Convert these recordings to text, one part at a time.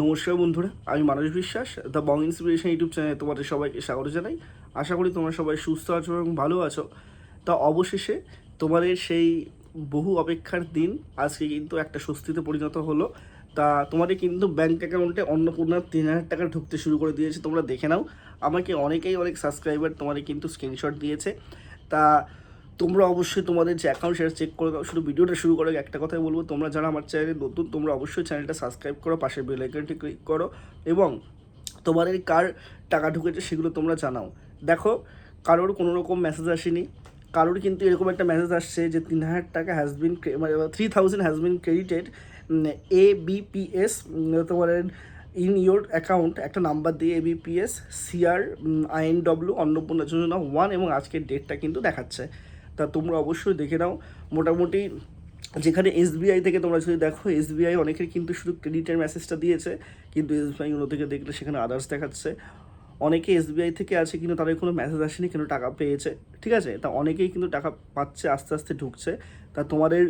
নমস্কার বন্ধুরা, আমি মানস বিশ্বাস, দ্য বং ইন্সপিরেশন ইউটিউব চ্যানেলে তোমাদের সবাইকে স্বাগত জানাই। আশা করি তোমরা সবাই সুস্থ আছো এবং ভালো আছো। তা অবশেষে তোমাদের সেই বহু অপেক্ষার দিন আজকে কিন্তু একটা স্বস্তিতে পরিণত হলো। তা তোমাদের কিন্তু ব্যাঙ্ক অ্যাকাউন্টে অন্নপূর্ণার 3,000 টাকা ঢুকতে শুরু করে দিয়েছে। তোমরা দেখে নাও, আমাকে অনেক সাবস্ক্রাইবার তোমাদের কিন্তু স্ক্রিনশট দিয়েছে। তা তোমরা অবশ্যই তোমাদের যে অ্যাকাউন্ট সেটা চেক করে দাও। শুধু ভিডিওটা শুরু করে একটা কথাই বলবো, তোমরা যারা আমার চ্যানেলে নতুন তোমরা অবশ্যই চ্যানেলটা সাবস্ক্রাইব করো, পাশের বেল আইকনটি ক্লিক করো এবং তোমাদের কার টাকা ঢুকেছে সেগুলো তোমরা জানাও। দেখো, কারোর কোনো রকম মেসেজ আসেনি, কারোর কিন্তু এরকম একটা মেসেজ আসছে যে 3,000 টাকা হ্যাজ বিন, মানে 3,000 হ্যাজ বিন ক্রেডিটেড ABPS তোমার ইন ইয়োর অ্যাকাউন্ট, একটা নাম্বার দিয়ে ABPS CR INW অন্নপূর্ণা যোজনা 1 এবং আজকের ডেটটা কিন্তু দেখাচ্ছে। তা তোমরা অবশ্যই দেখে নাও। মোটামুটি যেখানে SBI থেকে তোমরা যদি দেখো, SBI অনেকের কিন্তু শুধু ক্রেডিটের মেসেজটা দিয়েছে, কিন্তু SBI অন্য থেকে দেখলে সেখানে আদার্স দেখাচ্ছে। অনেকে SBI থেকে আছে কিন্তু তাদের কোনো মেসেজ আসেনি, কিন্তু টাকা পেয়েছে। ঠিক আছে, তা অনেকেই কিন্তু টাকা পাচ্ছে, আস্তে আস্তে ঢুকছে। তা তোমাদের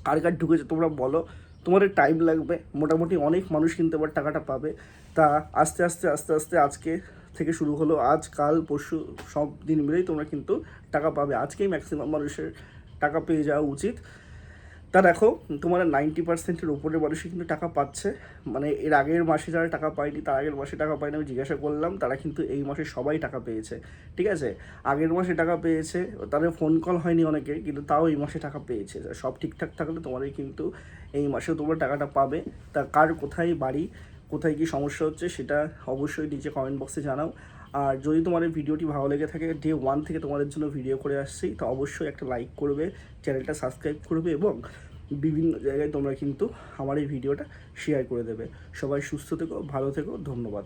কার কার ঢুকেছে তোমরা বলো। তোমাদের টাইম লাগবে, মোটামুটি অনেক মানুষ কিন্তু আবার টাকাটা পাবে। তা আস্তে আস্তে আজকে থেকে শুরু হলো, আজ কাল পরশু সব দিন মিলেই তোমরা কিন্তু টাকা পাবে। আজকেই ম্যাক্সিমাম মানুষের টাকা পেয়ে যাওয়া উচিত। তা দেখো, তোমার 90%-এর উপরে মানুষই কিন্তু টাকা পাচ্ছে। মানে এর আগের মাসে যারা টাকা পায়নি, তার আগের মাসে টাকা পায়নি, আমি জিজ্ঞাসা করলাম, তারা কিন্তু এই মাসে সবাই টাকা পেয়েছে। ঠিক আছে, আগের মাসে টাকা পেয়েছে, তাদের ফোন কল হয়নি অনেকে, কিন্তু তাও এই মাসে টাকা পেয়েছে। সব ঠিকঠাক থাকলে তোমাদের কিন্তু এই মাসেও তোমরা টাকাটা পাবে। তা কার কোথায় বাড়ি, কোথায় কী সমস্যা হচ্ছে সেটা অবশ্যই নিচে কমেন্ট বক্সে জানাও। আর যদি তোমাদের ভিডিওটি ভালো লেগে থাকে, ডে 1 থেকে তোমাদের জন্য ভিডিও করে আসছি, তো অবশ্যই একটা লাইক করবে, চ্যানেলটা সাবস্ক্রাইব করবে এবং বিভিন্ন জায়গায় তোমরা কিন্তু আমার এই ভিডিওটা শেয়ার করে দেবে। সবাই সুস্থ থেকো, ভালো থেকো, ধন্যবাদ।